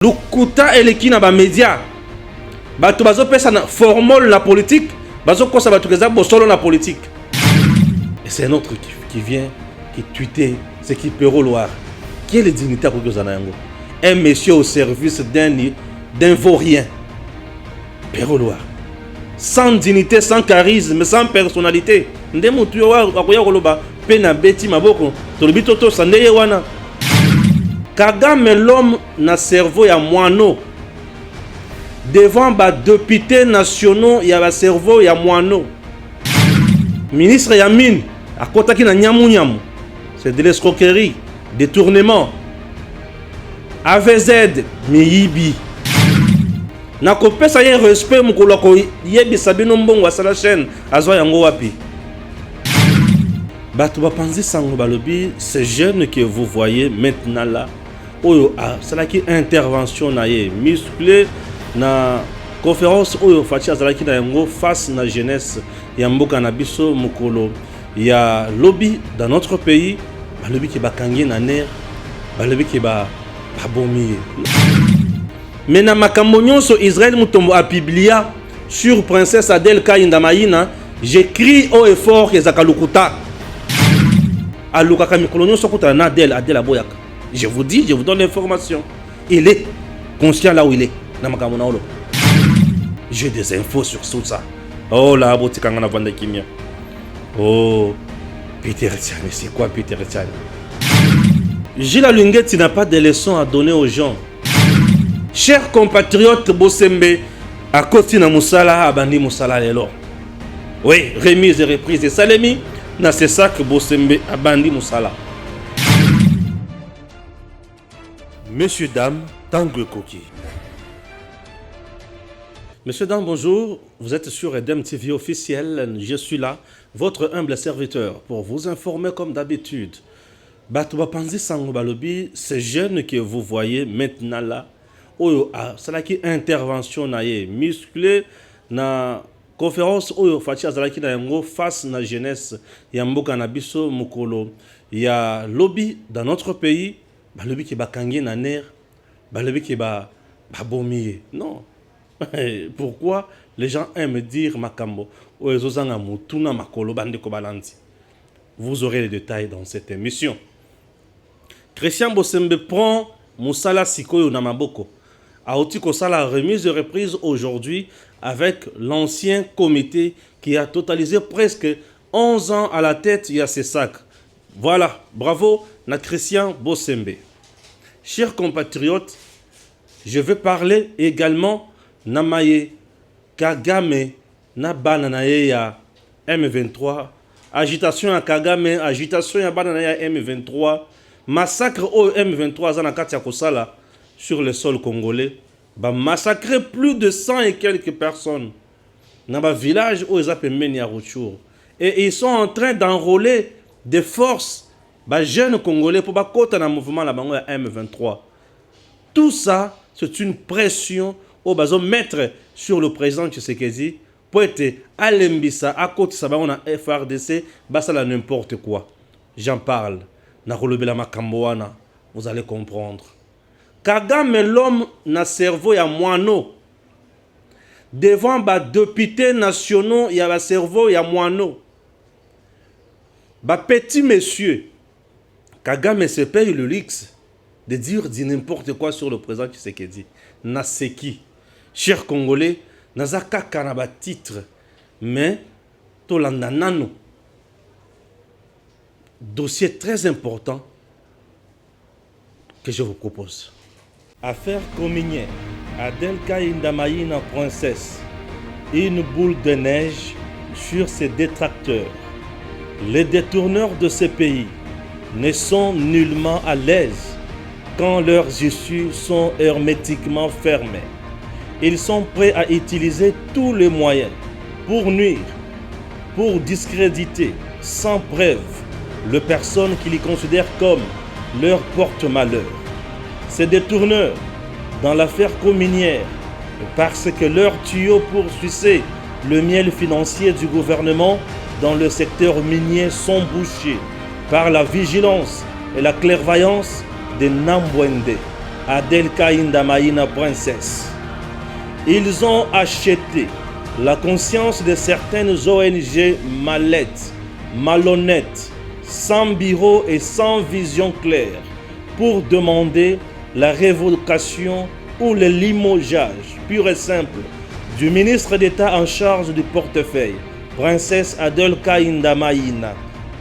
Lukuta eleki na ba média bato bazo pesa na formule la politique bazo kosa bato keza bosolo na politique. Et c'est un autre qui vient qui tweetait c'est qui Pero Loire. Qui est le dignitaire pour Gozana Yango? Un monsieur au service d'un vaurien. Pero Loire. Sans dignité, sans charisme, sans personnalité. Ndemo tuwa akoya koloba pena beti maboko tolobi toto sandeye wana. Kagame l'homme na cerveau ya moineau. Devant ba députés nationaux ya ba cerveau ya moineau. Ministre ya mine akotaki na nyamu nyamu. C'est de l'escroquerie, détournement. AVZ miyibi. Na kopesa ye respect mukolo ko yebi sabino mbongo asala chaîne azwa yango wapi. Bato bapanzi sango balobi ces jeunes que vous voyez maintenant là. Oyo salaki intervention na ye musclé na conférence oyo fati azalaki na yango face na jeunesse ya mboka na biso mukolo ya lobby dans notre pays balobi ki bakangi na ner balobi ki ba bomi. Mais na makambo nyonso Israël mutombo a publié sur princesse Adel Kainda Maïna, j'écris haut et fort que zakalukuta aluka kamikolo nyonso kota na Adel aboyaka. Je vous dis, je vous donne l'information. Il est conscient là où il est. J'ai des infos sur tout ça. Oh là, Botikangana Vanda Kimia. Oh, Peter Tian, c'est quoi Peter Tian? Gilles Alunguet n'a pas de leçons à donner aux gens. Chers compatriotes Bosembe, à côté de Moussala, Abandi Moussala Lelo. Oui, remise et reprise de Salemi, na c'est ça que Bosembe Abandi Moussala. Messieurs, dames, Tangue Koki. Messieurs, dames, bonjour. Vous êtes sur Edem TV officiel. Je suis là, votre humble serviteur, pour vous informer comme d'habitude. Batouba Panzi Sango Balobi, ces jeunes que vous voyez maintenant là, Oyo salaki intervention na ye musclé na conférence Oyo Fati azalaki na yango face na jeunesse ya mboka na biso mukolo ya lobby dans notre pays. Balobi ki bakangi na ner, balobi ki ba bomi. Non. Pourquoi les gens aiment dire makambo o ezozanga mutuna makolo bande ko balandi? Vous aurez les détails dans cette émission. Christian Bosembe prend Moussala Sikoyo na maboko. Aoti kosala remise de reprise aujourd'hui avec l'ancien comité qui a totalisé presque 11 ans à la tête de ces sacs. Voilà, bravo na Christian Bosembe. Chers compatriotes, je vais parler également Namaye Kagame na bananaye ya M23, agitation à Kagame, agitation à bananaye ya M23, massacre au M23 zana katia kosala sur le sol congolais, ba massacrer plus de 100 et quelques personnes dans le village où ils appellent Meniarouchour. Et ils sont en train d'enrôler des forces bah, jeunes Congolais pour battre dans le mouvement la M23. Tout ça, c'est une pression au besoin mettre sur le président Tshisekedi pour être à l'embissa, à côté de ça, on a FRDC, bah ça là n'importe quoi. J'en parle. Vous allez comprendre. Kagame l'homme na cerveau ya moineau. Devant ba députés nationaux, il y a ba cerveau ya moineau. Ba petit monsieur. Kagame se paye le luxe de dire n'importe quoi sur le président Tshisekedi. Naseki. Chers Congolais, nazaka kanaba titre, mais tolandanano. Dossier très important que je vous propose. Affaire communière. Adel Kainda Maïna princesse. Une boule de neige sur ses détracteurs. Les détourneurs de ces pays ne sont nullement à l'aise quand leurs issues sont hermétiquement fermées. Ils sont prêts à utiliser tous les moyens pour nuire, pour discréditer, sans preuve, les personnes qui les considèrent comme leur porte-malheur. Ces détourneurs, dans l'affaire communière, parce que leurs tuyaux pour sucer le miel financier du gouvernement dans le secteur minier sont bouchés par la vigilance et la clairvoyance de Nambwende, Adelka Indamaïna Princesse. Ils ont acheté la conscience de certaines ONG malhonnêtes, sans bureau et sans vision claire, pour demander la révocation ou le limogeage pur et simple du ministre d'État en charge du portefeuille, Princesse Adelka Indamaïna.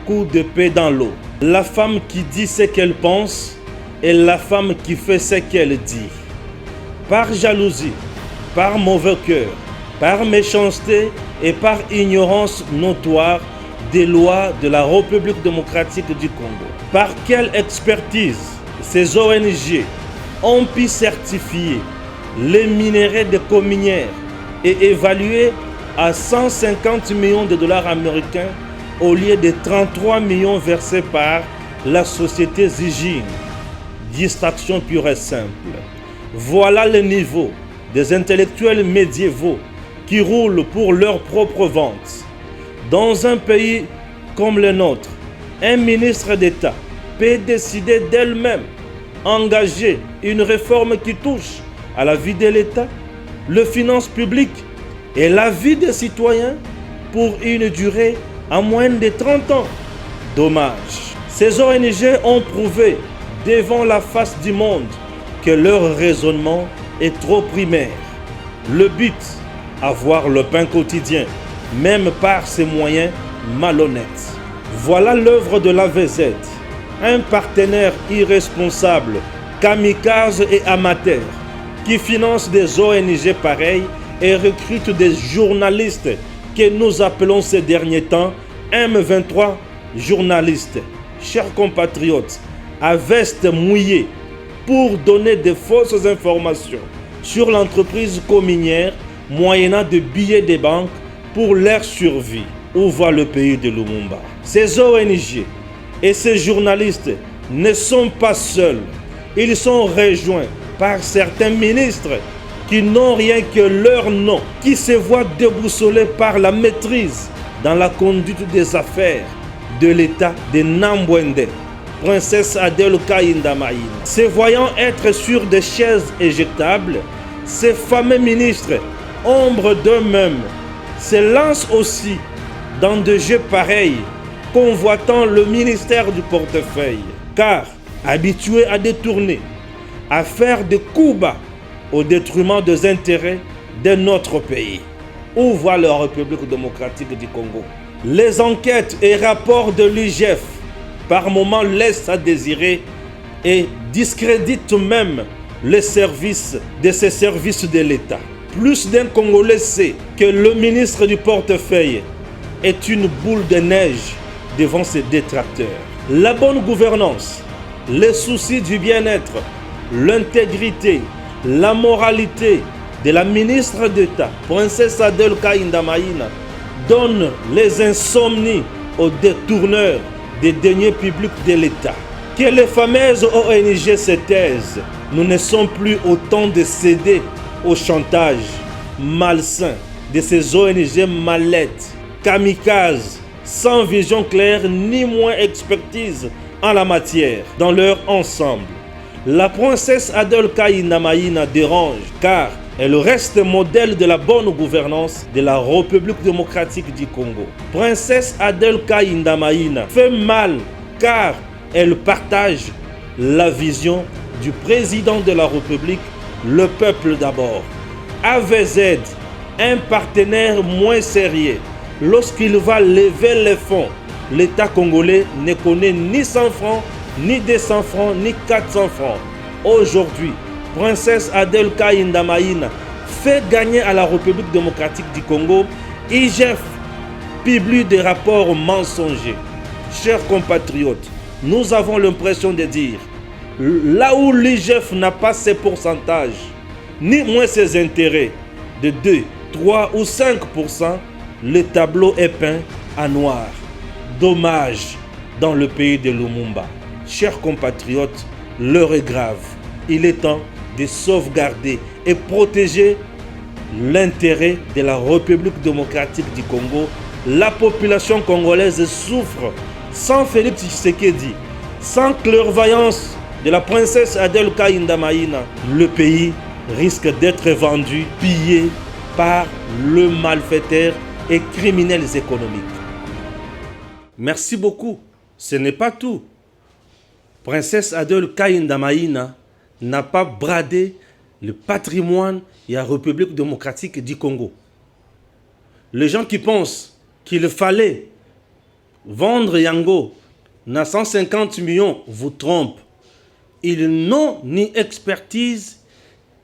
Coup de paix dans l'eau. La femme qui dit ce qu'elle pense et la femme qui fait ce qu'elle dit. Par jalousie, par mauvais cœur, par méchanceté et par ignorance notoire des lois de la République démocratique du Congo. Par quelle expertise ces ONG ont pu certifier les minerais de cominières et évaluer à 150 millions de dollars américains au lieu de 33 millions versés par la société Zijin. Distraction pure et simple. Voilà le niveau des intellectuels médiévaux qui roulent pour leur propre vente. Dans un pays comme le nôtre, un ministre d'État peut décider d'elle-même engager une réforme qui touche à la vie de l'État, les finances publiques et la vie des citoyens pour une durée à moins de 30 ans. Dommage. Ces ONG ont prouvé devant la face du monde que leur raisonnement est trop primaire. Le but, avoir le pain quotidien, même par ces moyens malhonnêtes. Voilà l'œuvre de l'AVZ, un partenaire irresponsable, kamikaze et amateur, qui finance des ONG pareilles et recrute des journalistes que nous appelons ces derniers temps M23 journalistes. Chers compatriotes, à veste mouillée pour donner de fausses informations sur l'entreprise cominière moyennant de billets de banque pour leur survie. Où va le pays de Lumumba? Ces ONG et ces journalistes ne sont pas seuls. Ils sont rejoints par certains ministres qui n'ont rien que leur nom, qui se voient déboussolés par la maîtrise dans la conduite des affaires de l'État de Nambwende, Princesse Adelka Indamaïna. Se voyant être sur des chaises éjectables, ces fameux ministres, ombre d'eux-mêmes, se lancent aussi dans des jeux pareils, convoitant le ministère du portefeuille. Car, habitués à détourner, à faire des coups bas au détriment des intérêts de notre pays. Où va la République démocratique du Congo? Les enquêtes et rapports de l'IGF par moments laissent à désirer et discréditent même les services de ces services de l'État. Plus d'un Congolais sait que le ministre du portefeuille est une boule de neige devant ses détracteurs. La bonne gouvernance, les soucis du bien-être, l'intégrité, la moralité de la ministre d'État, Princesse Adelka Indamaïna, donne les insomnies aux détourneurs des deniers publics de l'État. Que les fameuses ONG se taisent. Nous ne sommes plus au temps de céder au chantage malsain de ces ONG mallettes, kamikazes, sans vision claire ni moins expertise en la matière dans leur ensemble. La princesse Adelka Indamaïna dérange car elle reste modèle de la bonne gouvernance de la République démocratique du Congo. Princesse Adelka Indamaïna fait mal car elle partage la vision du président de la République, le peuple d'abord. AVZ, un partenaire moins sérieux. Lorsqu'il va lever les fonds, l'État congolais ne connaît ni 100 francs, ni 200 francs, ni 400 francs. Aujourd'hui, Princesse Adelka Indamaïna fait gagner à la République démocratique du Congo. IGF publie des rapports mensongers. Chers compatriotes, nous avons l'impression de dire, là où l'IGF n'a pas ses pourcentages, ni moins ses intérêts de 2, 3 ou 5%, le tableau est peint à noir. Dommage dans le pays de Lumumba. Chers compatriotes, l'heure est grave. Il est temps de sauvegarder et protéger l'intérêt de la République démocratique du Congo. La population congolaise souffre sans Félix Tshisekedi, sans clairvoyance de la princesse Adel Kaïnda Maïna, le pays risque d'être vendu, pillé par le malfaiteur et criminels économiques. Merci beaucoup. Ce n'est pas tout. Princesse Adel Kaïnda Maïna n'a pas bradé le patrimoine de la République démocratique du Congo. Les gens qui pensent qu'il fallait vendre Yango à 150 millions vous trompent. Ils n'ont ni expertise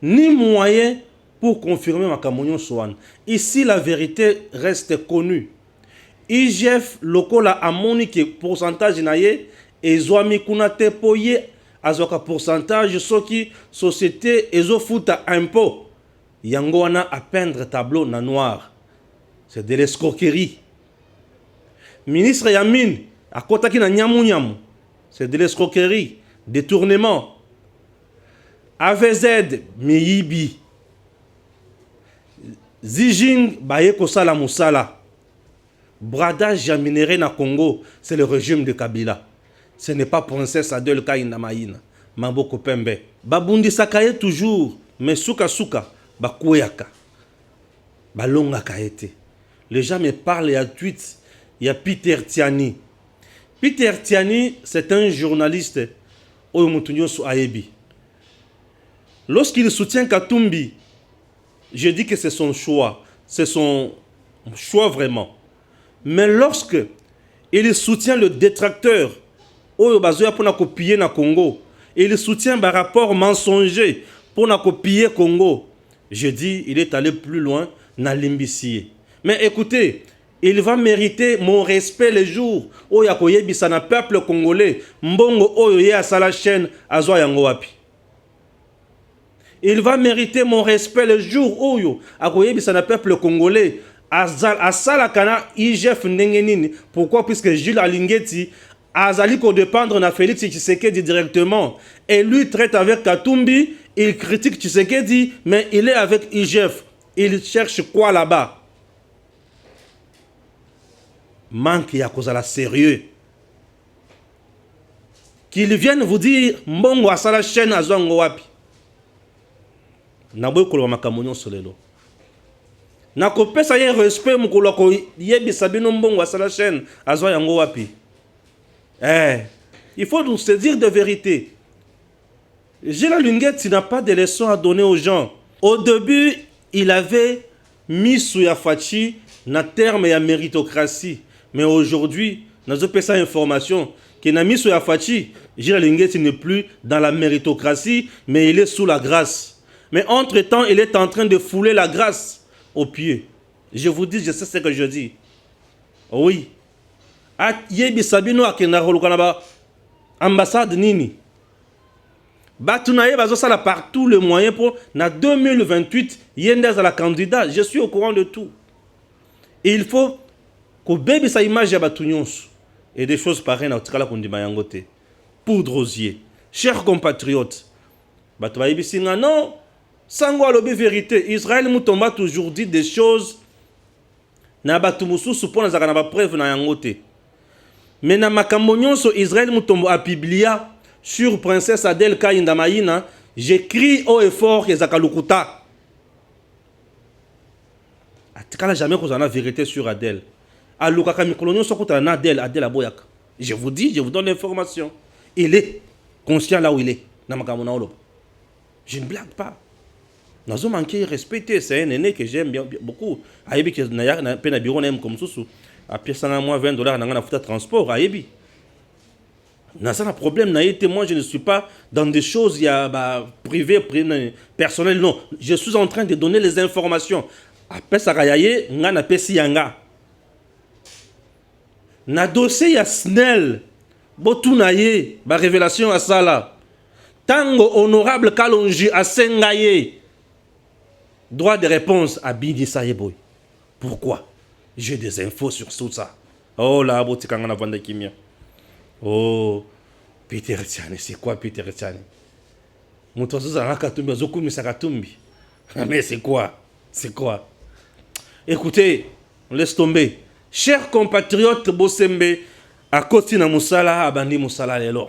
ni moyens pour confirmer ma Kamonyon Swan. Ici, la vérité reste connue. IGF lokola amoni ke pourcentage naye ezwami kuna te poye azoka pourcentage soki société ezofuta impôt yango wana à peindre tableau na noir. C'est de l'escroquerie. Ministre Yamin akotaki na nyamu nyamu. C'est de l'escroquerie, détournement. AVZ miyibi. Zijing baye kosala musala. Bradage à minerai na Congo, c'est le régime de Kabila. Ce n'est pas princesse Adel Kaïnda Maïna. Maboko Pembe. Babundi sakaye toujours, mais souka souka, bakouyaka. Balonga kaete. Les gens me parlent, il y a tweet, il y a Peter Tiani. Peter Tiani, c'est un journaliste au Moutouniosu Aebi. Lorsqu'il soutient Katumbi, je dis que c'est son choix. C'est son choix vraiment. Mais lorsque il soutient le détracteur, Oyo Bazoya pour copier na Congo, il soutient un rapport mensonger pour copier Congo, je dis il est allé plus loin na Limbissier. Mais écoutez, il va mériter mon respect les jours où Yakoye Bissana peuple congolais, Mbongo Oyo Ye Asala chaîne Azoya Yango Wapi. Il va mériter mon respect le jour où Yakoye Bissana peuple congolais. Asala kana IGF Nengenini. Pourquoi? Puisque Jules Alingeti Azali ko dépendre na Félix Tshisekedi directement. Et lui traite avec Katumbi, il critique Tshisekedi, mais il est avec IGF. Il cherche quoi là-bas? Manque ya kozala sérieux. Qu'ils viennent vous dire Mbongo asala chaîne azongo wapi. Naboy kolo makamonyo solelo. Nakopesa ye respect mukolo ko yebisa bino Mbongo asala chaîne azwa yango wapi. Il faut nous se dire de vérité. Gilles Lunguet n'a pas de leçons à donner aux gens. Au début, il avait mis sous Yafachi na terme ya méritocratie. Mais aujourd'hui, nous avons cette information qu'il a mis sous Yafachi. Gilles Lunguet n'est plus dans la méritocratie, mais il est sous la grâce. Mais entre-temps, il est en train de fouler la grâce aux pieds. Je vous dis, je sais ce que je dis. Oui. Yebi Sabino akena rolukanaba ambassade nini. Batunaye bazo sala partout le moyen pour na 2028 yendez à la candidat. Je suis au courant de tout. Et il faut que bébé sa image ya batunyons et des choses pareilles na otikala kondima yangote. Poudre aux yeux. Chers compatriotes, batuba yebisinga non. Sango alobi vérité. Israël Moutomba toujours dit des choses na batumusu supona zaka na ba preuve na yangote. Mais na makambo nyonso Israël Moutomba a publié sur princesse Adel Kaïnda Maïna, j'écris haut et fort que zaka lukuta. Atikala jamais qu'on a la vérité sur Adel. Alukaka mikolo nyonso kuta na Adel aboyaka. Je vous dis, je vous donne l'information. Il est conscient là où il est. Na makambo na olo. Je ne blague pas. Nous avons manqué respecter, c'est un aîné que j'aime bien beaucoup. Aïbi que na pena bureau na comme sousou. À pièce à moi $20 dans la fouta transport aïbi. N'a pas de problème na été moi je ne suis pas dans des choses il y a privé personnel non, je suis en train de donner les informations. Après ça rayaye ngana pesi yanga. Na dossier ya Snell botunaye ba révélation à ça là. Tango honorable Kalonji a sengaye. Droit de réponse à Bidi Sayeboy. Pourquoi? J'ai des infos sur tout ça. Oh là, Botikangana Vanda Kimia. Oh, Peter Tiani, c'est quoi Peter Tiani? Mais c'est quoi? C'est quoi? Écoutez, on laisse tomber. Chers compatriotes Bosembe, à Kotina Moussala, Abandi Moussala Lelo.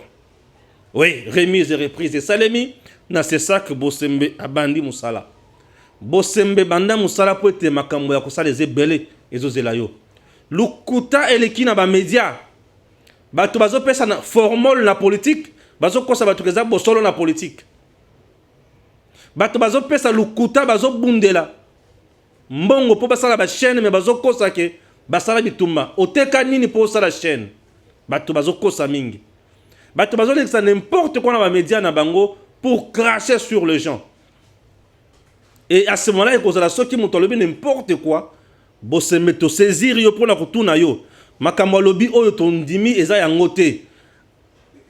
Oui, remise et reprise de Salemi. C'est ça que Bosembe a bandi Moussala. Bosembe banda Moussala pour être makambo ya kosala les ebele ezozela yo. Lukuta eleki na ba média. Bato bazo pesa na formule na politique, bazo kosa bato keza bosolo na politique. Bato bazo pesa lukuta bazo bundela. Mbongo po basala ba chaîne mais bazo kosa ke basala bitumba. Oteka nini po sala chaîne. Bato bazo kosa mingi. Bato bazo lekisa n'importe quoi dans les médias na bango pour cracher sur les gens. Et à ce moment-là, il cause la sorte qui monte n'importe quoi. Bo se metto saisir yo pour la kutuna yo. Makambo lobi oyo tondimi eza yangote.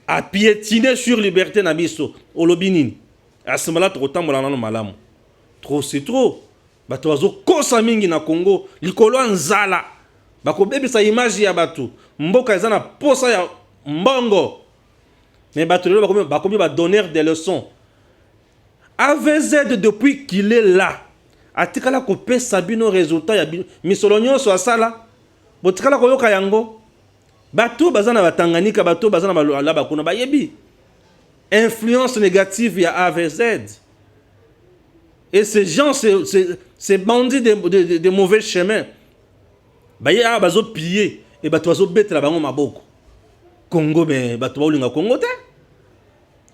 A piétiner sur liberté na biso. O lobi nini. À ce moment-là, trop tambola na malamu. Trop c'est trop. Bato bazo kosa mingi na Congo, likolo nzala. Bako bebe sa image ya bato. Mboka eza na posa ya mbongo. Mais bato lelo bakomi ba donner des leçons. AVZ depuis qu'il est là. Atikala ko pesa bino résultat ya misolo nyonso asala. Botikala ko yoka yango. Bato bazana batanganika bato bazana balala bakuna bayebi. Influence négative ya AVZ. Et ces gens, ces bandits de mauvais chemin, baye a bazo piller et bato bazo bête la bango maboko. Congo ben bato baolinga Congo te.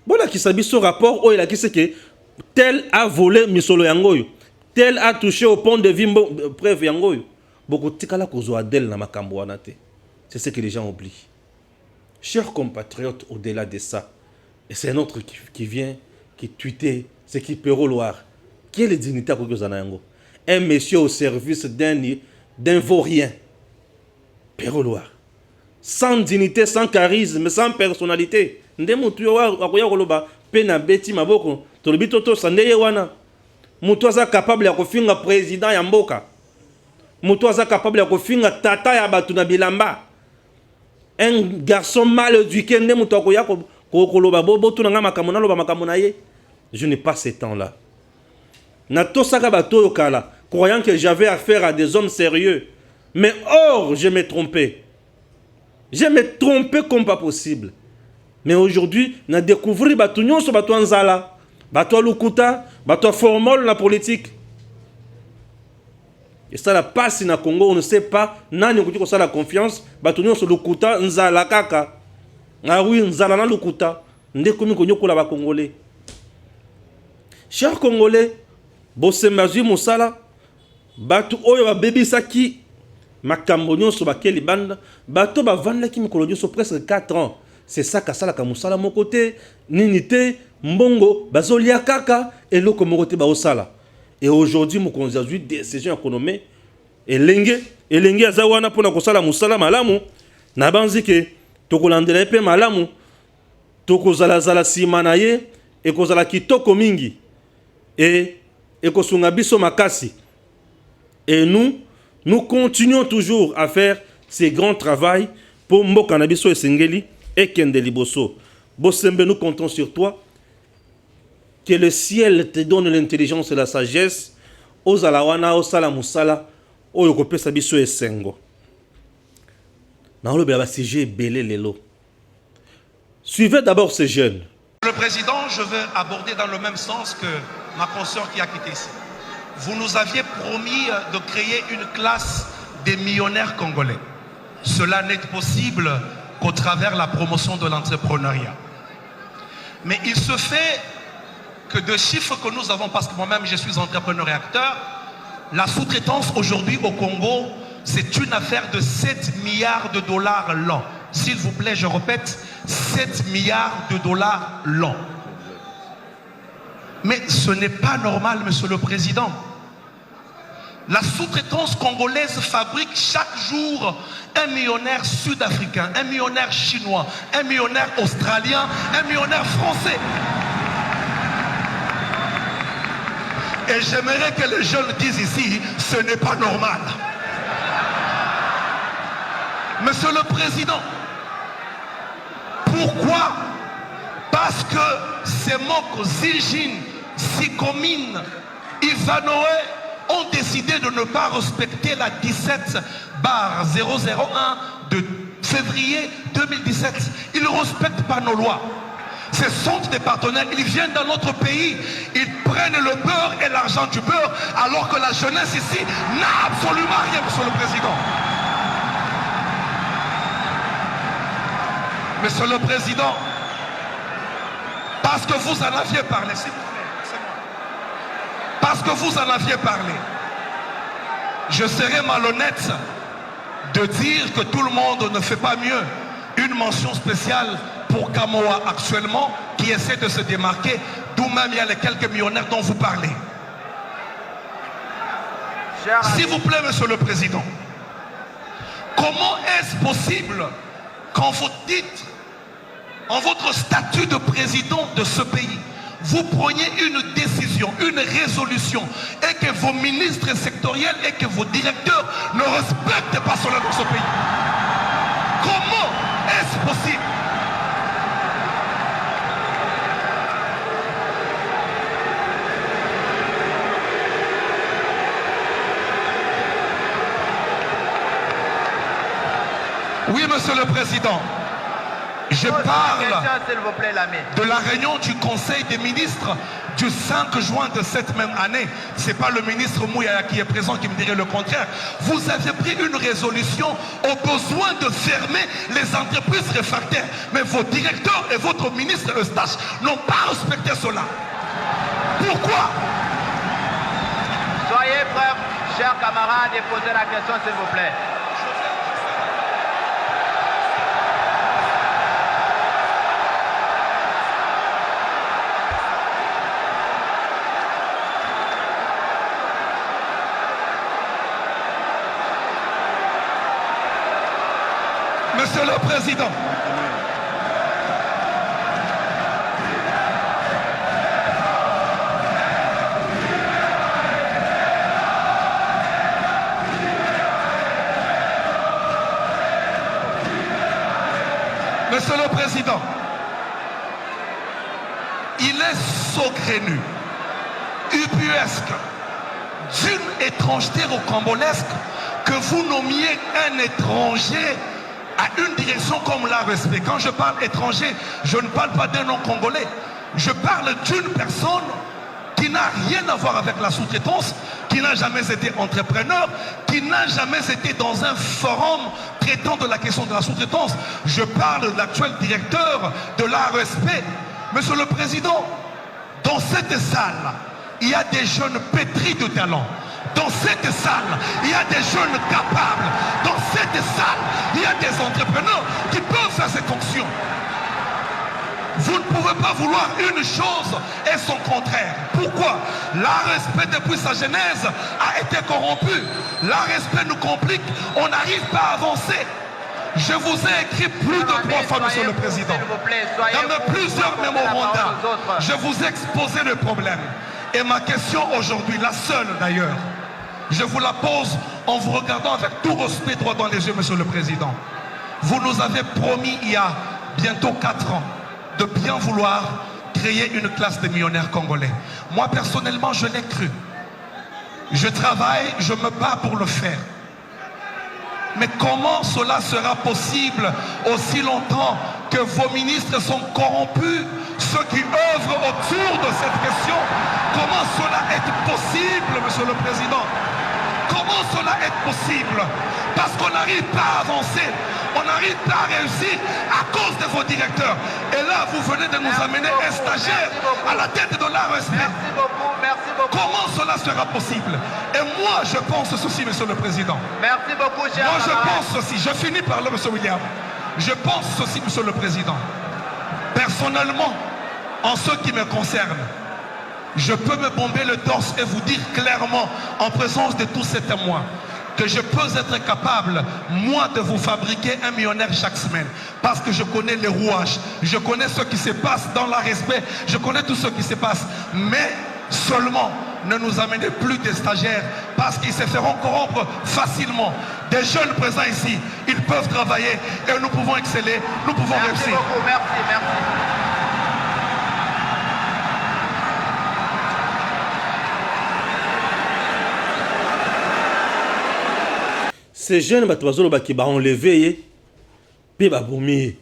Bona ki sabi ce rapport oh il a qui c'est que tel a volé misolo yangoyo, tel a touché au pont de Vimbo preuve yangoyo. Boko tikala kozo adel na makambo wana te. C'est ce que les gens oublient. Chers compatriotes, au-delà de ça, et c'est un autre qui vient, qui tweetait, c'est qui Péro Loire. Quelle est dignité à Kokozanayango? Un monsieur au service d'un vaurien. Péro Loire. Sans dignité, sans charisme, sans personnalité. Ndemutu akoya koloba pena beti maboko. Tolobi toto sandeye wana. Mutu aza capable ya kofinga président ya mboka. Mutu aza capable ya kofinga tata ya batu na bilamba. Un garçon mal éduqué ndemutu akoya koloba bobo tunanga makamona loba makamona ye. Je n'ai pas ce temps-là. Natosaka bato yokala, croyant que j'avais affaire à des hommes sérieux. Mais or, je m'ai trompé. Je m'ai trompé comme pas possible. Mais aujourd'hui, on a découvert bato nyonso bato nzala, bato lukuta, bato formol la politique. Et ça la passe na Congo, on ne sait pas nani okutiko ça la confiance, bato nyonso lukuta nzala kaka. Ah oui, nzala na lukuta, ndekomi konyokola ba Congolais. Chers Congolais, Bosembazi Moussala, Batu Oyo Babebisaki, Makambo nyonso bakeli banda, Bato Bavanda ki mikolo nyonso presque 4 ans. C'est ça Kasalaka Moussala mon côté, Ninité, Mbongo, Bazolia Kaka, et l'autre Morote Baosala. Et aujourd'hui, mon conduit décision économique, et Lengue Azawana pour la Kosala Moussala Malamu, Nabanzike, Tokolandela Epe Malamu, Tokozala Zala Simanaye, et Kozala Kitoko Mingi. Et Kosungabiso Makasi. Et nous continuons toujours à faire ces grands travaux pour Mbokanabiso et Sengeli et Kendeliboso. Bosembe, nous comptons sur toi. Que le ciel te donne l'intelligence et la sagesse. Ozalawana, Osala Moussala, Oyokope Sabiso et Sengo. Suivez d'abord ces jeunes. Le président, je veux aborder dans le même sens que ma consoeur qui a quitté ici. Vous nous aviez promis de créer une classe des millionnaires congolais. Cela n'est possible qu'au travers la promotion de l'entrepreneuriat. Mais il se fait que de chiffres que nous avons, parce que moi-même je suis entrepreneur et acteur, la sous-traitance aujourd'hui au Congo, c'est une affaire de 7 milliards de dollars l'an. S'il vous plaît, je répète, 7 milliards de dollars l'an. Mais ce n'est pas normal, monsieur le président. La sous-traitance congolaise fabrique chaque jour un millionnaire sud-africain, un millionnaire chinois, un millionnaire australien, un millionnaire français. Et j'aimerais que les jeunes disent ici, ce n'est pas normal. Monsieur le président, pourquoi? Parce que ces mots Zijin, Sikomine, Ivanoé ont décidé de ne pas respecter la 17/001 de février 2017. Ils ne respectent pas nos lois. Ce sont des partenaires, ils viennent dans notre pays, ils prennent le beurre et l'argent du beurre, alors que la jeunesse ici n'a absolument rien, Monsieur le Président. Monsieur le Président, parce que vous en aviez parlé, s'il vous plaît, laissez-moi. Parce que vous en aviez parlé, je serais malhonnête de dire que tout le monde ne fait pas mieux. Une mention spéciale pour Kamoa actuellement, qui essaie de se démarquer, d'où même il y a les quelques millionnaires dont vous parlez. S'il vous plaît, Monsieur le Président, comment est-ce possible qu'en votre titre, en votre statut de président de ce pays, vous preniez une décision, une résolution, et que vos ministres sectoriels et que vos directeurs ne respectent pas cela dans ce pays? Comment est-ce possible? Oui, Monsieur le Président. Je parle de la réunion du Conseil des ministres du 5 juin de cette même année. Ce n'est pas le ministre Mouyaya qui est présent qui me dirait le contraire. Vous avez pris une résolution au besoin de fermer les entreprises réfractaires. Mais vos directeurs et votre ministre Eustache n'ont pas respecté cela. Pourquoi? Soyez prêts, chers camarades, et posez la question, s'il vous plaît. Monsieur le Président, Monsieur le Président, il est saugrenu, ubuesque, d'une étrangeté rocambolesque que vous nommiez un étranger à une direction comme l'ARSP. Quand je parle étranger, je ne parle pas d'un nom congolais. Je parle d'une personne qui n'a rien à voir avec la sous-traitance, qui n'a jamais été entrepreneur, qui n'a jamais été dans un forum traitant de la question de la sous-traitance. Je parle de l'actuel directeur de l'ARSP. Monsieur le Président, dans cette salle, il y a des jeunes pétris de talent. Dans cette salle, il y a des jeunes capables. Dans cette salle, il y a des entrepreneurs qui peuvent faire ces fonctions. Vous ne pouvez pas vouloir une chose et son contraire. Pourquoi? L'ARSP depuis sa genèse a été corrompu. L'ARSP nous complique, on n'arrive pas à avancer. Je vous ai écrit plus de 3 fois, Monsieur le Président. Dans plusieurs mémorandums, je vous ai exposé le problème. Et ma question aujourd'hui, la seule d'ailleurs, je vous la pose en vous regardant avec tout respect droit dans les yeux, Monsieur le Président. Vous nous avez promis il y a bientôt 4 ans de bien vouloir créer une classe de millionnaires congolais. Moi personnellement, je l'ai cru. Je travaille, je me bats pour le faire. Mais comment cela sera possible aussi longtemps que vos ministres sont corrompus, ceux qui œuvrent autour de cette question? Comment cela est possible, Monsieur le Président? Comment cela est possible? Parce qu'on n'arrive pas à avancer, on n'arrive pas à réussir à cause de vos directeurs. Et là, vous venez de nous amener un stagiaire à la tête de l'ARSP. Merci beaucoup. Comment cela sera possible? Et moi, je pense ceci, Monsieur le Président. Merci beaucoup, cher Moi, je camarade. pense ceci. Je finis par là, Monsieur William. Je pense ceci, Monsieur le Président. Personnellement, en ce qui me concerne, je peux me bomber le torse et vous dire clairement, en présence de tous ces témoins, que je peux être capable, moi, de vous fabriquer un millionnaire chaque semaine. Parce que je connais les rouages, je connais ce qui se passe dans l'ARSP, je connais tout ce qui se passe. Mais seulement, ne nous amenez plus des stagiaires, parce qu'ils se feront corrompre facilement. Des jeunes présents ici, ils peuvent travailler et nous pouvons exceller, nous pouvons Merci réussir. beaucoup, merci. Ces jeunes batouazolo qui ont enlevé, puis baboumi,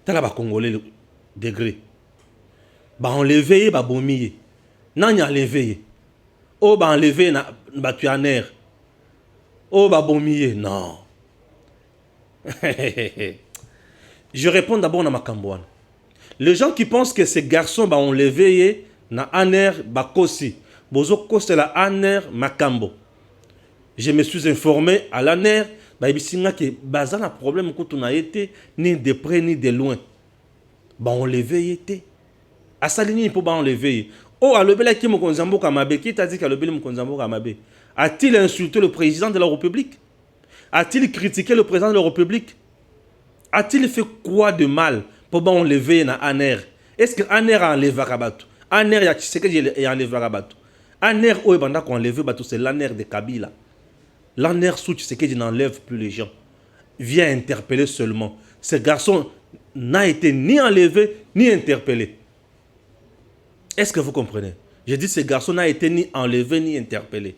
t'as la congolais degré. Bah enlevé, bah bomiye. Non, y a enlevé. Oh, bah enlevé, bah tu as nerf. Oh, bah bomiye. Non. Je réponds d'abord à ma cambouane. Les gens qui pensent que ces garçons bah enlevé, na aner, bah kosi. Bozo kosi la aner, makambo. Je me suis informé à l'ANER, bah ibisinga que baza na problème que tu as été ni de près ni de loin. Bah on les veille été. À salini pour bah on les veille. Oh à l'obéla qui m'konzambo kamabe, qui t'a dit qu'à l'obéla m'konzambo kamabe. A-t-il insulté le président de la République? A-t-il critiqué le président de la République? A-t-il fait quoi de mal pour bah on les veille na ANER? Est-ce que ANER a enlevé Rabatou? ANER ya Tshisekedi a enlevé Rabatou. ANER oh banda qu'on enlevé Batou, c'est l'ANER de Kabila. L'ANER sous Tshisekedi n'enlève plus les gens. Vient interpeller seulement. Ce garçon n'a été ni enlevé ni interpellé. Est-ce que vous comprenez? J'ai dit ce garçon n'a été ni enlevé ni interpellé.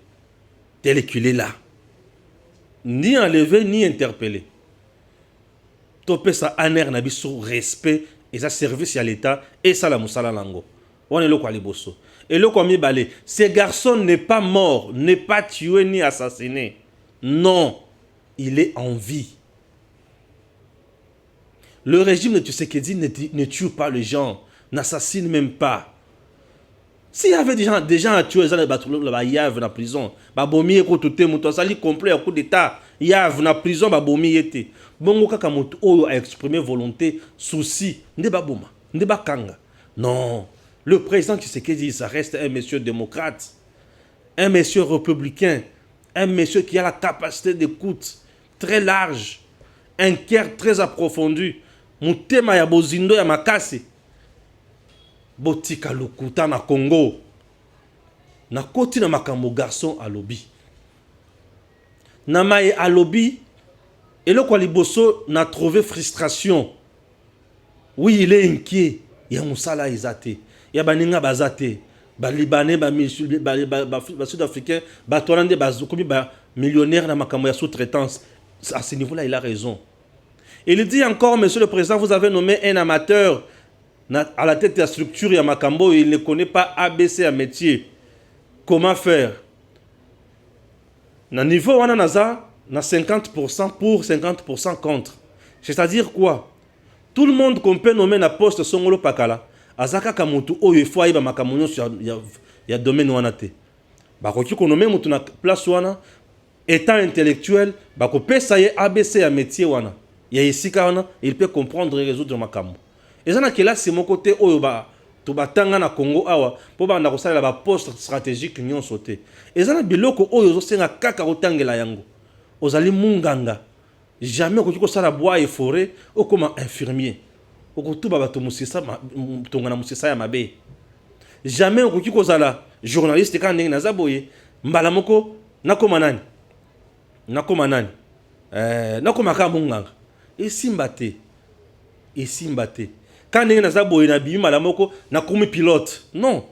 Tel qu'il est là. Ni enlevé ni interpellé. Topé sa ANER n'a sous respect et sa service à l'État et ça la moussala lango. On est là quoi les bosso. Et le comme balé, ce garçon n'est pas mort, n'est pas tué ni assassiné. Non, il est en vie. Le régime de Tshisekedi ne tue pas les gens, n'assassine même pas. S'il y avait des gens à tuer, il y avait en prison. Babomi est côté muto sali complet à coup d'état. Il y avait en prison babomi était. Bongo kaka muto oyo a exprimé volonté, souci, ndeba boma, ndeba kanga. Non, le président Tshisekedi ça reste un monsieur démocrate, un monsieur républicain. Un monsieur qui a la capacité d'écoute très large, un cœur très approfondi. Mutema ya bozindo ya makasi. Botika lokuta na Congo. Na koti na makambo garçon à lobby. Na maye à lobby. Et le quoi liboso n'a trouvé frustration. Oui, il est inquiet. Il y a un sala izate. Il y a baninga bazate. Ba Libanais, ba Sud-Africains, ba Tollandais, ba Zoukoubi, ba millionnaire dans ma sous-traitance. À ce niveau-là, il a raison. Il dit encore, monsieur le président, vous avez nommé un amateur à la tête de la structure Yamakambo, il ne connaît pas ABC à métier. Comment faire? Na niveau, on a 50% pour, 50% contre. C'est-à-dire quoi? Tout le monde qu'on peut nommer na poste Songolo Pakala. Azaka kamutu oyo faut aiba makamunyo ya domaine wana te. Ba koki ko nommer mutu na place wana étant intellectuel ba ko pesa ye ABC ya métier wana. Ya isika wana il peut comprendre et résoudre makambo. Ezana kela c'est mon côté oyo ba to batanga na Congo awa po ba ndako sala ba poste stratégique nyon sauté. Ezana biloko oyo zo senga kaka otangela yango. Ozali munganga. Jamais koki ko sala bois et forêt ou comme infirmier. Jamais on dit que la journaliste quand on nazaboye mbalamoko nakoma nani nakoma kambunganga et simbate quand on nazaboye na bi malamoko nakomi pilote non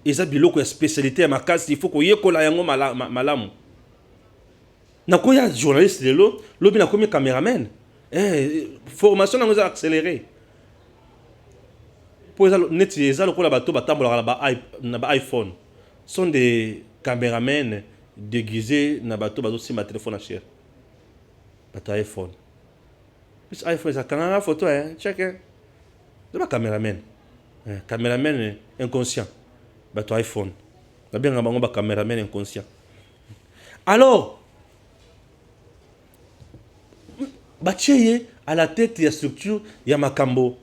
eza biloko ya spécialité ya makasi il faut ko yekola yango malamu nakoya journaliste lelo lobi nakomi caméraman formation nango accélérée. Les iPhone sont des caméramens déguisés dans le téléphone à cher. iPhone. iPhone, ça a photo, check. C'est pas caméraman. Caméraman inconscient. iPhone. Il y a un caméraman inconscient. Alors, à la tête de la structure, il y a Makambo.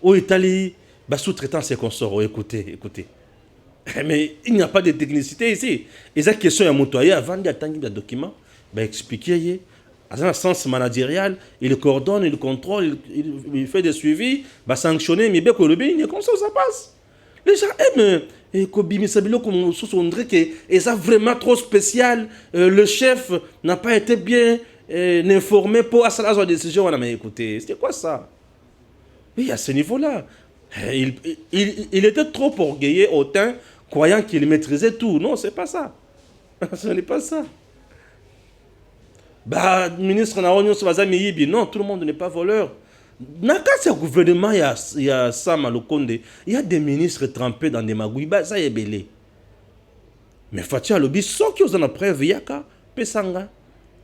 Au Italie, sous-traitant ses consorts. Écoutez. Mais il n'y a pas de technicité ici. Et cette question est motoyée avant d'attendre des documents. Expliquer. Dans un sens managérial, il coordonne, il contrôle, il fait des suivis, sanctionner, mais bien que le bien, comme ça passe. Les gens aiment. Et Kobi Sabilo, comme on se dirait que c'est vraiment trop spécial. Le chef n'a pas été bien informé pour assurer la décision. Mais écoutez, c'était quoi ça? Oui, à ce niveau-là, il était trop orgueilleux, hautain, croyant qu'il maîtrisait tout. Non, c'est pas ça. Ce n'est pas ça. Ministre Naonyo Swaza Miyibi, non, tout le monde n'est pas voleur. Dans le gouvernement, il y a Sama Lokonde, il y a des ministres trempés dans des magouilles, ça est belé. Mais Fatia Lobi, sauf qu'ils ont la preuve, il y a qu'à Pesanga.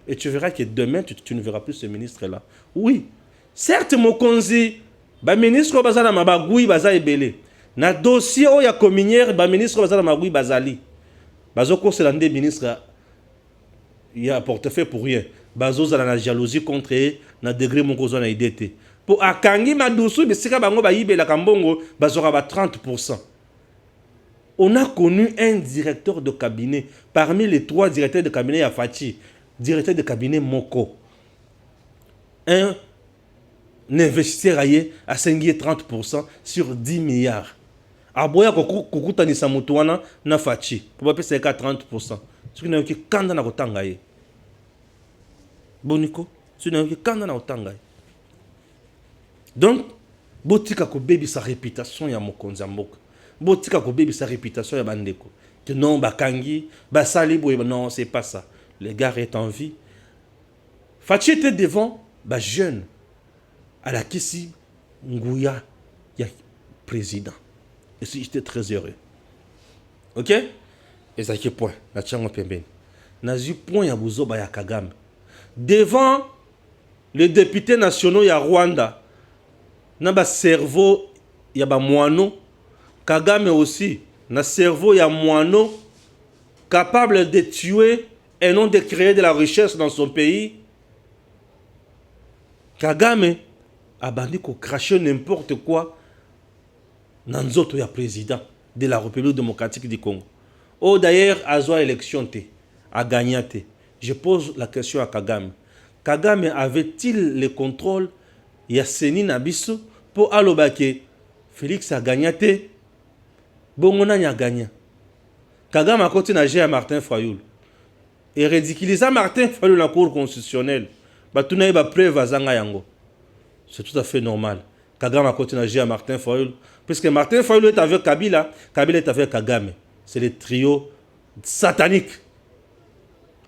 Et tu verras que demain, tu ne verras plus ce ministre-là. Oui. Certes, Mokonzi, le ministre bazala mabagui baza ebele. Na dossier où il y a communière, le ministre bazala mabagui bazali. Bazoko c'est l'un des ministres, il y a portefeuille pour rien. Bazo zala na jalousie contre eux, na degré mokozo na idete. Pour akangi madousu, mais si ka bango ba yibe la kambongo, bazora ba 30%. On a connu un directeur de cabinet parmi les 3 directeurs de cabinet à Fachi, directeur de cabinet Moko. Un investisseur à 30% sur 10 milliards. Aboya kokuta ni samutwana na Fachi. Pour pas payer 30%. Ce qui n'a eu que kanda na kotanga ye. Boniko, ce qui n'a eu que kanda na kotanga ye. Donc, botika ko baby sa réputation ya mokonzi mboka. Botika ko baby sa réputation ya bandeko. Que non bakangi, basali boye non, c'est pas ça. Le gars est en vie. Fachi était devant jeune à la Kissi Ngouya, il y a président. Et j'étais très heureux. Ok? Et ça qui est point. La tchango pemben. Nazi point ya buzo ba ya Kagame. Devant les députés nationaux ya Rwanda, na ba cerveau ya ba moano. Kagame aussi, na cerveau ya moano, capable de tuer et non de créer de la richesse dans son pays. Kagame a bandit qu'on crache n'importe quoi dans notre président de la République démocratique du Congo. Oh d'ailleurs, à une élection, a gagné. Je pose la question à Kagame. Kagame avait-il le contrôle Yasseni Nabiso pour alobake Félix a gagné? Bongona a gagné. Kagame a continué à gérer à Martin Fayoul. Et ridiculiser Martin Fayoul dans la Cour constitutionnelle. C'est tout à fait normal. Kagame a continué à gérer à Martin Fayoul. Puisque Martin Fayoul est avec Kabila, Kabila est avec Kagame. C'est le trio satanique.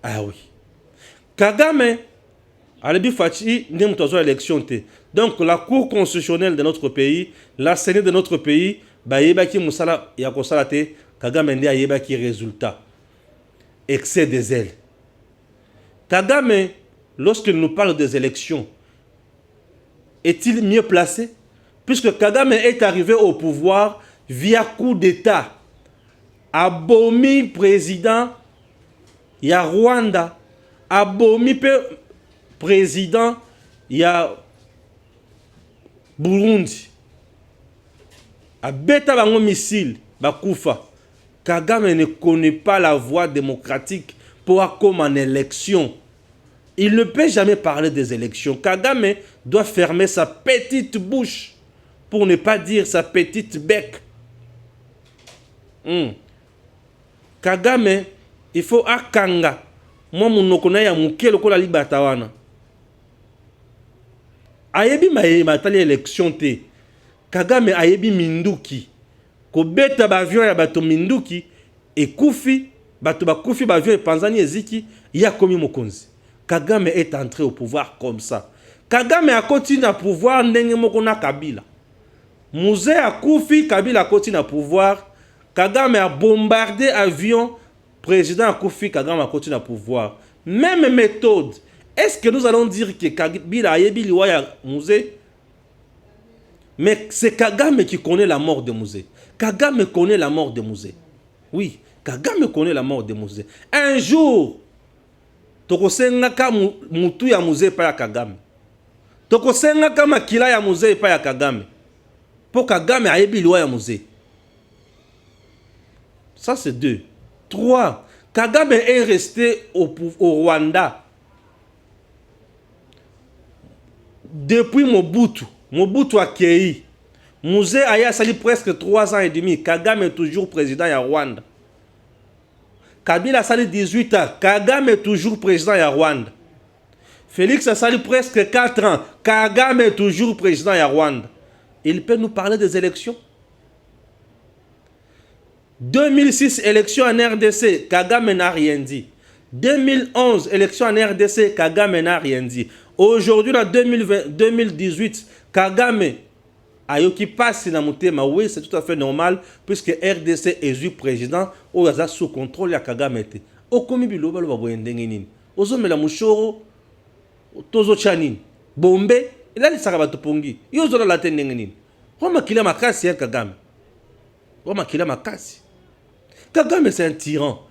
Ah oui. Kagame, à l'ébi Fachi, n'est pas élection. Donc la Cour constitutionnelle de notre pays, l'Assemblée de notre pays, Bayebaki Moussala Yakosalate, Kagame n'a Yebaki résultat. Excès des ailes. Kagame, lorsqu'il nous parle des élections, est-il mieux placé? Puisque Kagame est arrivé au pouvoir via coup d'État. Abomi président, il y a Rwanda. Abomi président, il y a Burundi. Abeta bango missile, bakoufa. Kagame ne connaît pas la voie démocratique pour avoir comme en élection. Il ne peut jamais parler des élections. Kagame doit fermer sa petite bouche pour ne pas dire sa petite bec. Kagame, il faut akanga. Moi, mon okona ya muke lokola libata wana. Ayebi matali élection te. Kagame ayebi minduki. Ko beta ba avion ya bato minduki et kufi bato ba kufi ba avion e panzani eziki ya komi mokonzi. Kagame est entré au pouvoir comme ça. Kagame a continué à pouvoir ndenge moko na Kabila. Mouzé a kufi, Kabila a continué à pouvoir. Kagame a bombardé avion, président a kufi, Kagame a continué à pouvoir. Même méthode. Est-ce que nous allons dire que Kabila a yebi liwa ya Mouzé? Mais c'est Kagame qui connaît la mort de Mouzé. Kagame connaît la mort de Mouzé. Oui, Kagame connaît la mort de Mouzé. Un jour, tokosengaka mutu ya Mouzé pa ya Kagame. Tokosengaka makila ya Mouzé pa ya Kagame. Pour Kagame ayebi liwa ya Mouzé. Ça c'est 2. 3. Kagame est resté au Rwanda. Depuis Mobutu. Mobutu a Kei. Mouzé a sali presque 3 ans et demi. Kagame est toujours président ya Rwanda. Kabila a sali 18 ans. Kagame est toujours président ya Rwanda. Félix a sali presque 4 ans. Kagame est toujours président ya Rwanda. Il peut nous parler des élections. 2006, élection en RDC, Kagame n'a rien dit. 2011, élection en RDC, Kagame n'a rien dit. Aujourd'hui, en 2018, Kagame ayoki passe na mutema, oui, c'est tout à fait normal, puisque RDC est du président, ou aza sous contrôle ya Kagame te. Okomi biloba lo babo ndenge nini. Ozo mela mushoro, tozo chanini. Bombe, ila li saka bato pongi. Yo zo la ndenge nini. Roma kila makasi ya Kagame. Roma kila makasi. Kagame c'est un tyran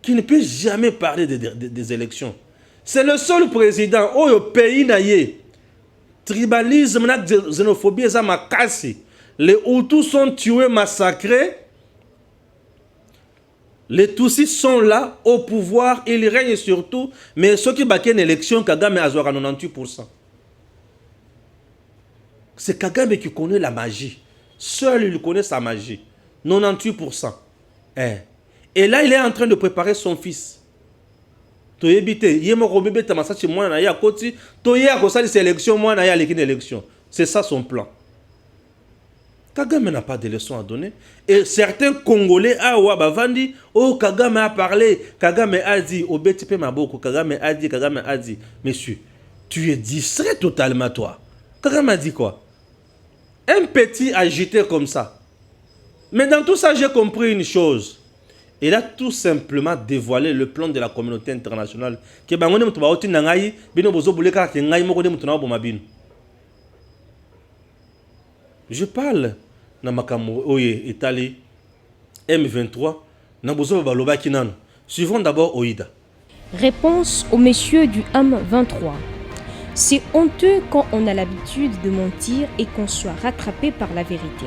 qui ne peut jamais parler des élections. C'est le seul président où le pays n'a yé. Tribalisme, xénophobie, ça m'a cassé. Les Hutus sont tués, massacrés. Les Tutsis sont là, au pouvoir, ils règnent surtout. Mais ceux qui battent une élection, Kagame a 98%. C'est Kagame qui connaît la magie. Seul il connaît sa magie. 98%. Et là, il est en train de préparer son fils. C'est ça son plan. Kagame n'a pas de leçons à donner. Et certains Congolais, oh Kagame a parlé, Kagame a dit, Kagame a dit, monsieur, tu es distrait totalement toi. Kagame a dit quoi? Un petit agité comme ça. Mais dans tout ça, j'ai compris une chose. Il a tout simplement dévoilé le plan de la communauté internationale. Je parle de Italie, M23, suivons d'abord Oïda. Réponse au monsieur du M23. C'est honteux quand on a l'habitude de mentir et qu'on soit rattrapé par la vérité.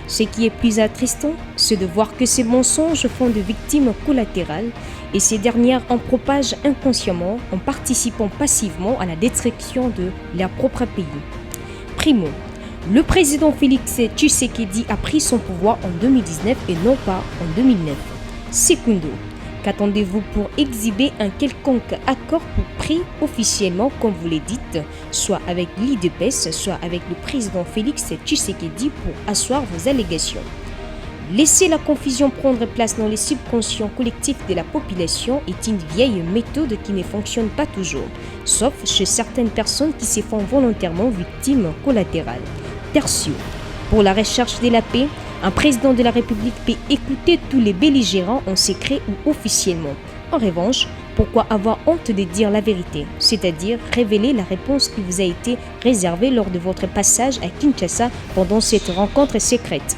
Ce qui est plus attristant, c'est de voir que ces mensonges font de victimes collatérales et ces dernières en propagent inconsciemment en participant passivement à la destruction de leur propre pays. Primo, le président Félix Tshisekedi a pris son pouvoir en 2019 et non pas en 2009. Secundo, qu'attendez-vous pour exhiber un quelconque accord pris officiellement, comme vous le dites, soit avec l'IDPS, soit avec le président Félix Tshisekedi pour asseoir vos allégations? Laisser la confusion prendre place dans les subconscients collectifs de la population est une vieille méthode qui ne fonctionne pas toujours, sauf chez certaines personnes qui se font volontairement victimes collatérales. Tertio, pour la recherche de la paix, un président de la République peut écouter tous les belligérants en secret ou officiellement. En revanche, pourquoi avoir honte de dire la vérité, c'est-à-dire révéler la réponse qui vous a été réservée lors de votre passage à Kinshasa pendant cette rencontre secrète?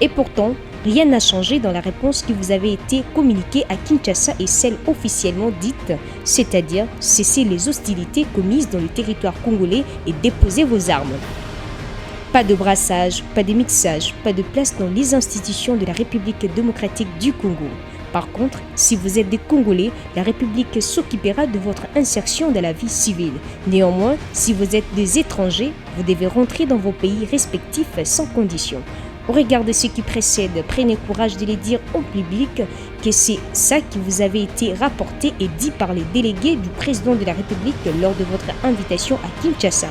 Et pourtant, rien n'a changé dans la réponse qui vous avait été communiquée à Kinshasa et celle officiellement dite, c'est-à-dire cesser les hostilités commises dans le territoire congolais et déposer vos armes. Pas de brassage, pas de mixage, pas de place dans les institutions de la République démocratique du Congo. Par contre, si vous êtes des Congolais, la République s'occupera de votre insertion dans la vie civile. Néanmoins, si vous êtes des étrangers, vous devez rentrer dans vos pays respectifs sans condition. Au regard de ce qui précède, prenez courage de le dire en public que c'est ça qui vous avait été rapporté et dit par les délégués du président de la République lors de votre invitation à Kinshasa.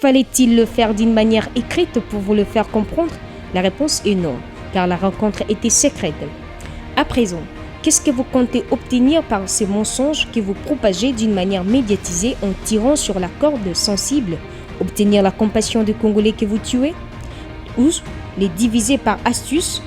Fallait-il le faire d'une manière écrite pour vous le faire comprendre? La réponse est non, car la rencontre était secrète. À présent, qu'est-ce que vous comptez obtenir par ces mensonges que vous propagez d'une manière médiatisée en tirant sur la corde sensible? Obtenir la compassion des Congolais que vous tuez? Ou les diviser par astuce?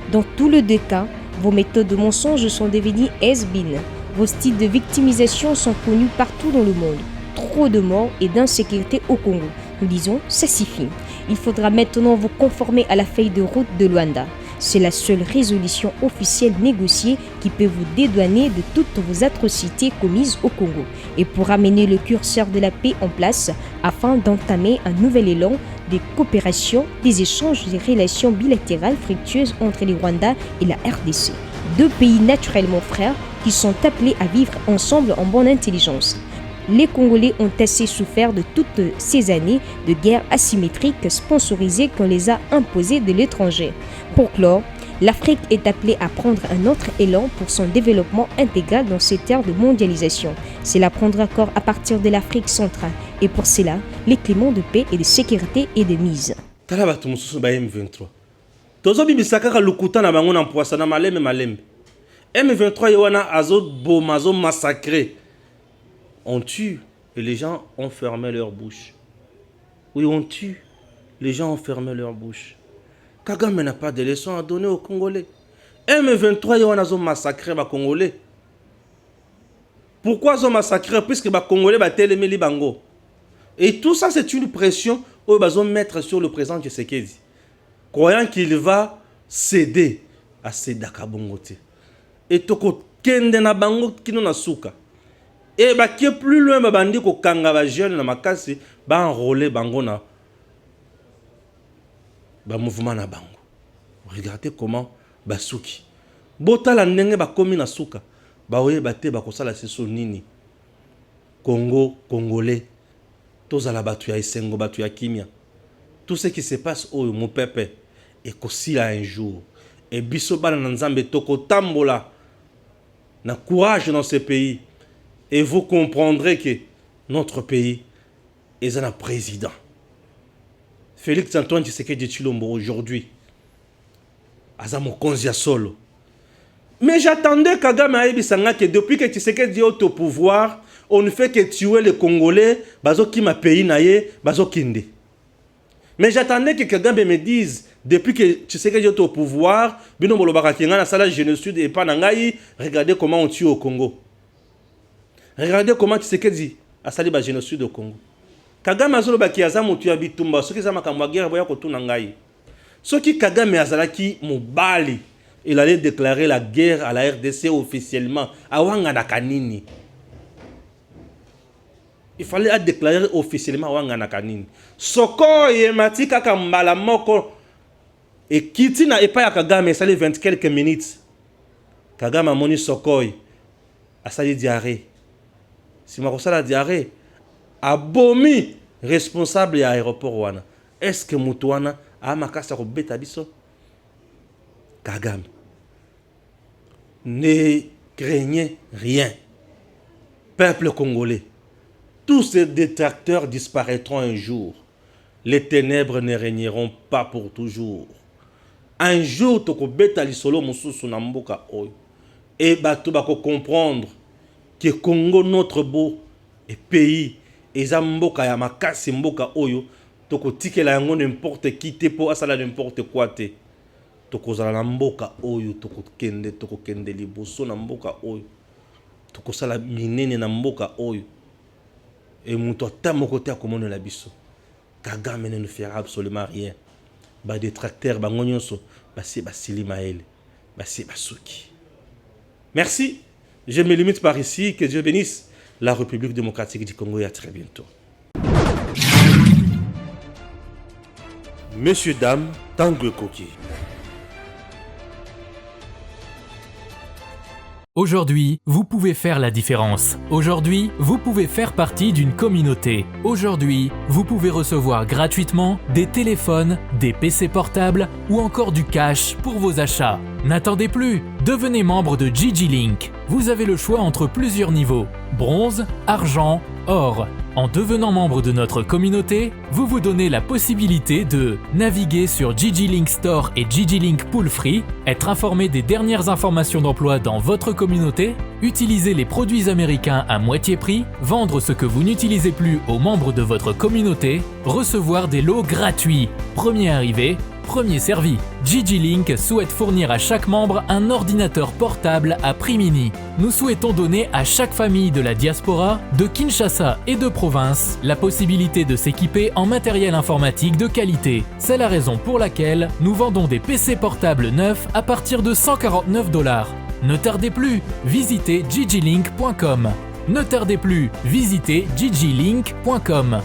Dans tous les deux cas, vos méthodes de mensonges sont devenues has-been. Vos styles de victimisation sont connus partout dans le monde. Trop de morts et d'insécurité au Congo. Nous disons, ça suffit. Il faudra maintenant vous conformer à la feuille de route de Luanda. C'est la seule résolution officielle négociée qui peut vous dédouaner de toutes vos atrocités commises au Congo et pour amener le curseur de la paix en place afin d'entamer un nouvel élan de coopération, des échanges et des relations bilatérales fructueuses entre le Rwanda et la RDC. Deux pays naturellement frères qui sont appelés à vivre ensemble en bonne intelligence. Les Congolais ont assez souffert de toutes ces années de guerre asymétrique sponsorisée qu'on les a imposées de l'étranger. Pour clore, l'Afrique est appelée à prendre un autre élan pour son développement intégral dans cette ère de mondialisation. Cela prendra corps à partir de l'Afrique centrale et pour cela, les climats de paix et de sécurité et de mise. M23 Yoana Azo Bomazo massacré. On tue, Et les gens ont fermé leur bouche. Oui, on tue. Les gens ont fermé leur bouche. Kagame n'a pas de leçons à donner aux Congolais. M23, ils ont massacré les Congolais. Pourquoi ils ont massacré? Puisque les Congolais ont télémé bango. Et tout ça, c'est une pression qu'ils vont mettre sur le président Tshisekedi. Croyant qu'il va céder à ces Dakabongote. Et toko kende na bango kino na suka. Et qui est plus loin, bandi ko kanga ba jeune na makasi ba enrôler bango na ba mouvement na bango. Regardez comment basuki. Botala ndenge ba komi na suka. Ba oye bate ba kosala seso nini. Congo, Congolais. Tozala batu ya esengo batu ya kimia. Tout ce qui se passe au mon peuple et kosila un jour. Et biso bana na nzambe toko tambola na courage dans ce pays. Et vous comprendrez que notre pays est un président. Félix Antoine Tshisekedi Tshilombo aujourd'hui. Azamo Konzia Solo. Mais j'attendais Kagame Aebisanga que depuis que Tshisekedi est au pouvoir, on ne fait que tuer les Congolais, bazo ki ma pays naye, bazo kinde. Mais j'attendais que Kagame me dise, depuis que Tshisekedi est au pouvoir, bino bolobaka kinga na sala génocide et pas nangai, regardez comment on tue au Congo. Regardez comment Tshisekedi a sali ba génocide au Congo. Kagame azolo ba kiaza mutu ya bitumba, soki za makamwa guerre boya ko tuna ngai. Soki Kagame azalaki mobali, il allait déclarer la guerre à la RDC officiellement. Awanga na kanini. Il fallait déclarer officiellement Awanga na kanini. Soko yemati kaka mbala moko et kiti na epa ya Kagame sali 20 quelques minutes. Kagame a moni Sokoy a sali diarrhée. Si ma kosala diarrhée abomi responsable ya aéroport wana. Est-ce que mutuana a makasa ko beta biso? Kagame. Ne craignez rien. Peuple congolais. Tous ces détracteurs disparaîtront un jour. Les ténèbres ne régneront pas pour toujours. Un jour, toko beta lisolo mususu na mboka oyo. Et bato bako comprendre que Congo, notre beau et pays, et mboka ya makasi mboka oyo, toko tikela yango n'importe qui te po asala n'importe quoi te. Toko zala na mboka oyo, toko kende liboso na mboka oyo. Toko sala minene na mboka oyo. Et muto tamoko te akomona la biso. Kagame ne nous fera absolument rien. Ba détracteurs ba ngonyonso, ba si ba silimaele, ba si ba suki. Merci. Je me limite par ici. Que Dieu bénisse la République démocratique du Congo et à très bientôt. Messieurs, dames, Tanguy Koki. Aujourd'hui, vous pouvez faire la différence. Aujourd'hui, vous pouvez faire partie d'une communauté. Aujourd'hui, vous pouvez recevoir gratuitement des téléphones, des PC portables ou encore du cash pour vos achats. N'attendez plus, devenez membre de GG Link. Vous avez le choix entre plusieurs niveaux, bronze, argent, or. En devenant membre de notre communauté, vous vous donnez la possibilité de naviguer sur GG Link Store et GG Link Pool Free, être informé des dernières informations d'emploi dans votre communauté, utiliser les produits américains à moitié prix, vendre ce que vous n'utilisez plus aux membres de votre communauté, recevoir des lots gratuits. Premier arrivé, premier servi. GG Link souhaite fournir à chaque membre un ordinateur portable à prix mini. Nous souhaitons donner à chaque famille de la diaspora, de Kinshasa et de province, la possibilité de s'équiper en matériel informatique de qualité. C'est la raison pour laquelle nous vendons des PC portables neufs à partir de $149. Ne tardez plus, visitez gglink.com. Ne tardez plus, visitez gglink.com.